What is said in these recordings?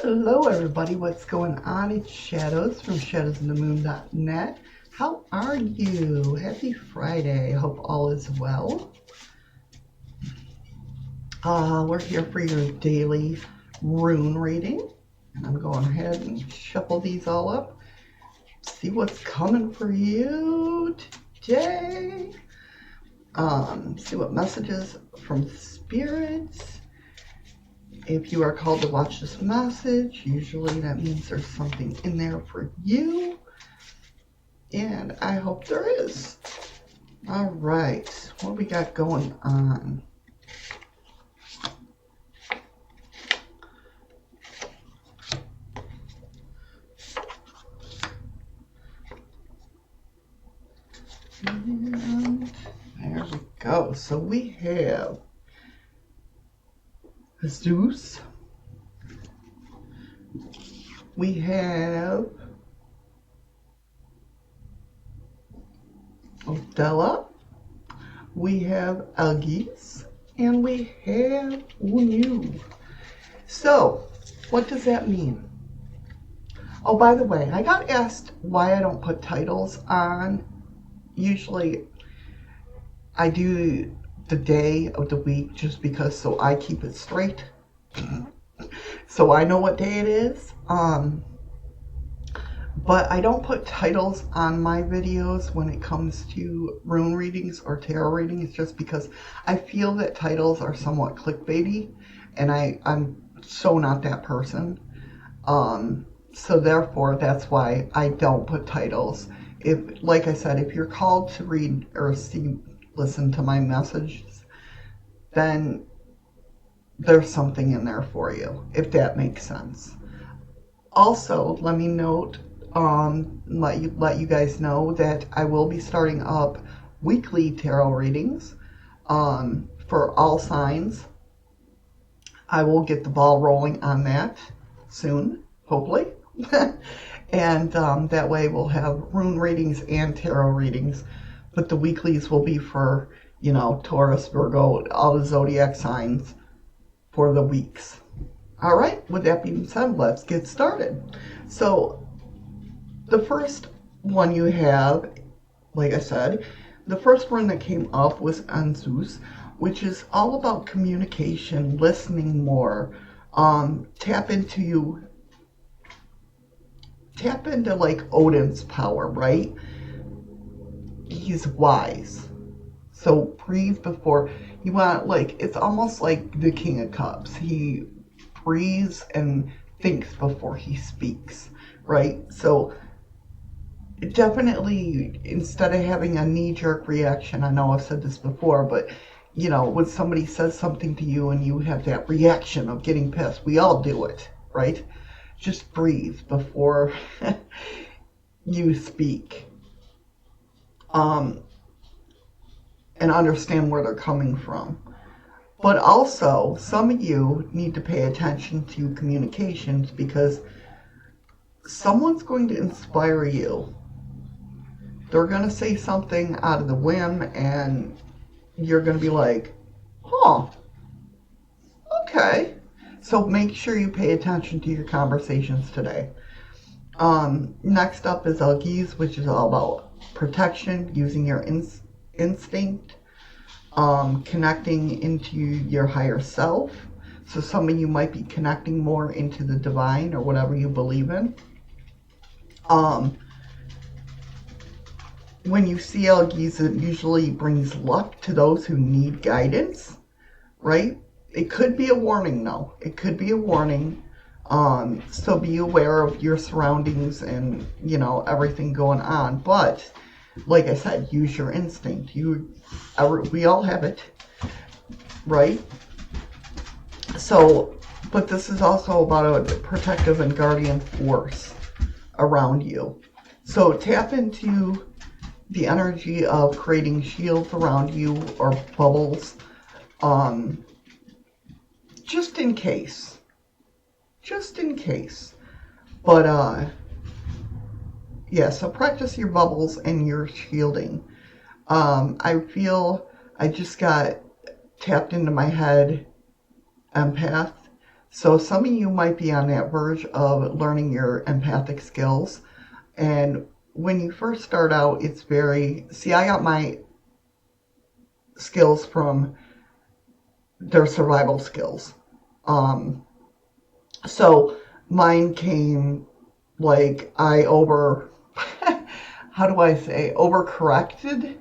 Hello everybody, what's going on? It's Shadows from shadowsinthemoon.net. How are you? Happy Friday. Hope all is well. We're here for your daily rune reading. And I'm going ahead and shuffle these all up. See what's coming for you today. See what messages from spirits. If you are called to watch this message, usually that means there's something in there for you. And I hope there is. All right, what do we got going on? And there we go. So we have Zeus. We have Odella. We have EGift, and we have Rune. So, what does that mean? Oh, by the way, I got asked why I don't put titles on. Usually, I do the day of the week just because so I keep it straight. So I know what day it is. But I don't put titles on my videos when it comes to rune readings or tarot readings just because I feel that titles are somewhat clickbaity and I'm so not that person. So therefore that's why I don't put titles. If, like I said, if you're called to read or listen to my messages, then there's something in there for you, if that makes sense. Also, let me note, let you guys know that I will be starting up weekly tarot readings for all signs. I will get the ball rolling on that soon, hopefully. And that way we'll have rune readings and tarot readings. But the weeklies will be for, you know, Taurus, Virgo, all the zodiac signs for the weeks. All right, with that being said, let's get started. So the first one you have, like I said, the first one that came up was Zeus, which is all about communication, listening more, tap into like Odin's power, right? He's wise. So breathe before you want, like, it's almost like the King of Cups. He breathes and thinks before he speaks, right? So definitely, instead of having a knee-jerk reaction, I know I've said this before, but you know, when somebody says something to you and you have that reaction of getting pissed, we all do it, right? Just breathe before you speak. And understand where they're coming from. But also, some of you need to pay attention to communications because someone's going to inspire you. They're going to say something out of the whim and you're going to be like, huh, okay. So make sure you pay attention to your conversations today. Next up is EGift, which is all about protection, using your instinct, connecting into your higher self. So some of you might be connecting more into the divine or whatever you believe in. When you see EGift, it usually brings luck to those who need guidance, right? It could be a warning, though. It could be a warning. So be aware of your surroundings and, you know, everything going on. But like I said, use your instinct. We all have it, right? So, but this is also about a protective and guardian force around you. So tap into the energy of creating shields around you or bubbles, just in case. Just in case. But, yeah, so practice your bubbles and your shielding. I feel I just got tapped into my head, empath. So some of you might be on that verge of learning your empathic skills. And when you first start out, it's very... See, I got my skills from their survival skills. So mine came like how do I say, overcorrected?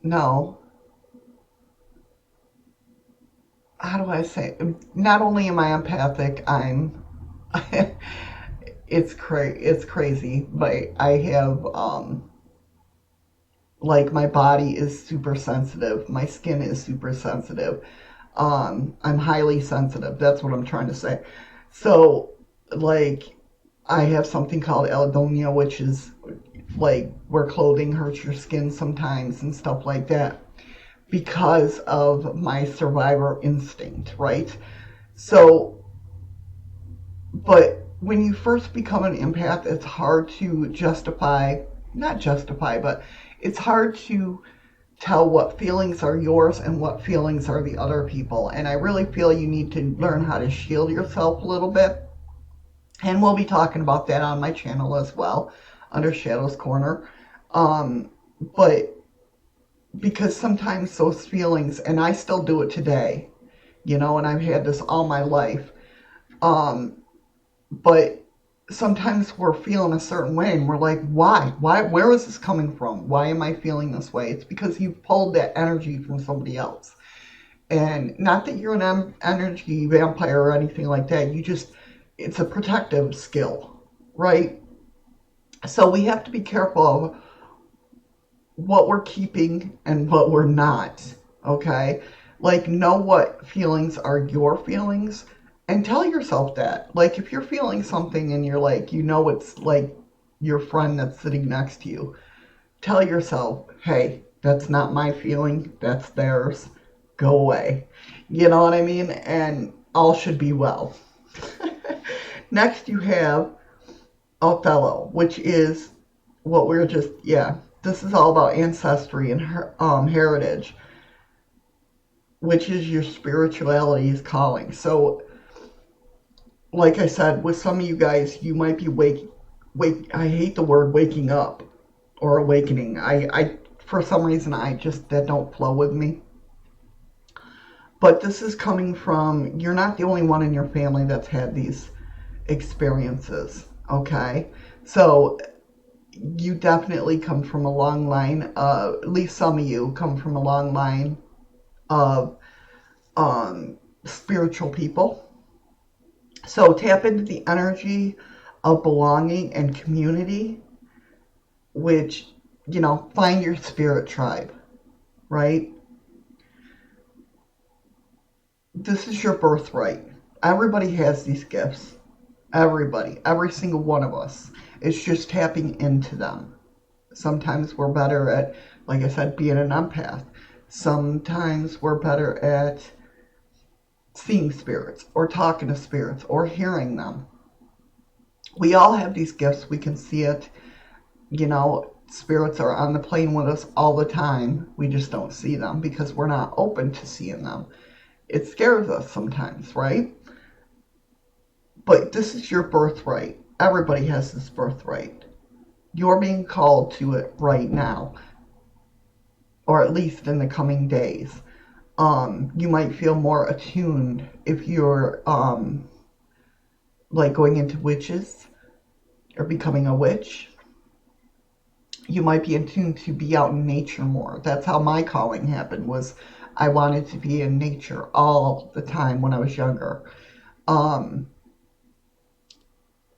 No. How do I say? Not only am I empathic, I'm it's crazy, but I have like my body is super sensitive, my skin is super sensitive. I'm highly sensitive. That's what I'm trying to say. So, like, I have something called allodynia, which is like where clothing hurts your skin sometimes and stuff like that, because of my survivor instinct, right? So, but when you first become an empath, it's hard to not justify, but it's hard to tell what feelings are yours and what feelings are the other people. And I really feel you need to learn how to shield yourself a little bit. And we'll be talking about that on my channel as well, under Shadow's Corner. But because sometimes those feelings, and I still do it today, and I've had this all my life, but sometimes we're feeling a certain way and we're like, why, where is this coming from? Why am I feeling this way? It's because you've pulled that energy from somebody else. And not that you're an energy vampire or anything like that. It's a protective skill, right? So we have to be careful of what we're keeping and what we're not, okay? Like, know what feelings are your feelings and tell yourself that. Like, if you're feeling something and you're like, it's like your friend that's sitting next to you, tell yourself, hey, that's not my feeling, that's theirs. Go away. You know what I mean? And all should be well. Next, you have Othello, which is what we're just, this is all about ancestry and heritage, which is your spirituality's calling. So, like I said, with some of you guys, you might be I hate the word waking up or awakening. I for some reason, that don't flow with me. But this is coming from, you're not the only one in your family that's had these experiences, okay? So you definitely come from a long line, at least some of you come from a long line of spiritual people. So tap into the energy of belonging and community, which, find your spirit tribe, right? This is your birthright. Everybody has these gifts. Everybody, every single one of us. It's just tapping into them. Sometimes we're better at, like I said, being an empath. Sometimes we're better at seeing spirits or talking to spirits or hearing them. We all have these gifts. We can see it. Spirits are on the plane with us all the time. We just don't see them because we're not open to seeing them. It scares us sometimes, right? But this is your birthright. Everybody has this birthright. You're being called to it right now, or at least in the coming days. You might feel more attuned if you're like going into witches or becoming a witch. You might be attuned to be out in nature more. That's how my calling happened, was I wanted to be in nature all the time when I was younger.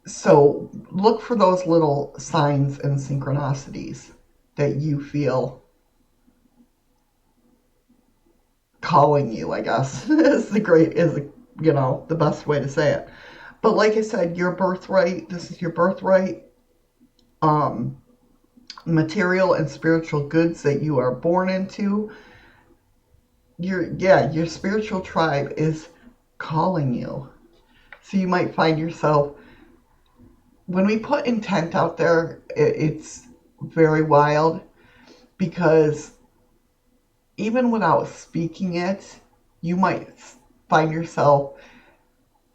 So look for those little signs and synchronicities that you feel calling you, I guess, is the best way to say it. But like I said, your birthright, this is your birthright. Material and spiritual goods that you are born into. Your spiritual tribe is calling you. So you might find yourself, when we put intent out there, it's very wild, because even without speaking it, you might find yourself,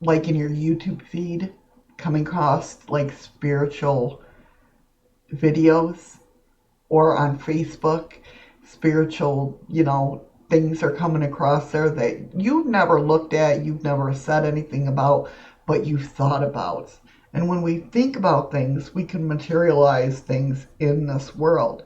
like in your YouTube feed, coming across like spiritual videos, or on Facebook, spiritual, things are coming across there that you've never looked at, you've never said anything about, but you've thought about. And when we think about things, we can materialize things in this world.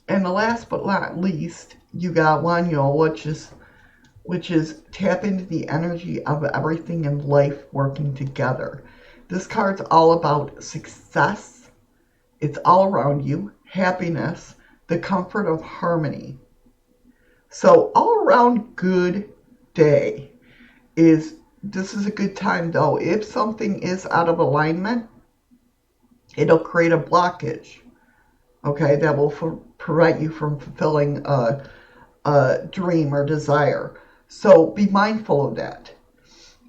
And the last but not least, you got Wanyo, which is tap into the energy of everything in life working together. This card's all about success. It's all around you. Happiness, the comfort of harmony. So all around good day. This is a good time though. If something is out of alignment, it'll create a blockage. Okay, that will prevent you from fulfilling a dream or desire. So be mindful of that.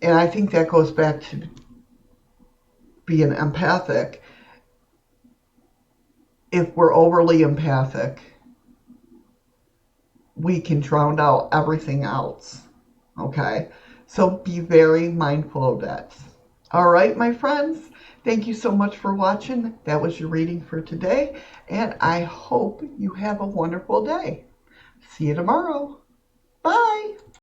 And I think that goes back to being empathic. If we're overly empathic, we can drown out everything else. Okay? So be very mindful of that. All right, my friends. Thank you so much for watching. That was your reading for today. And I hope you have a wonderful day. See you tomorrow. Bye.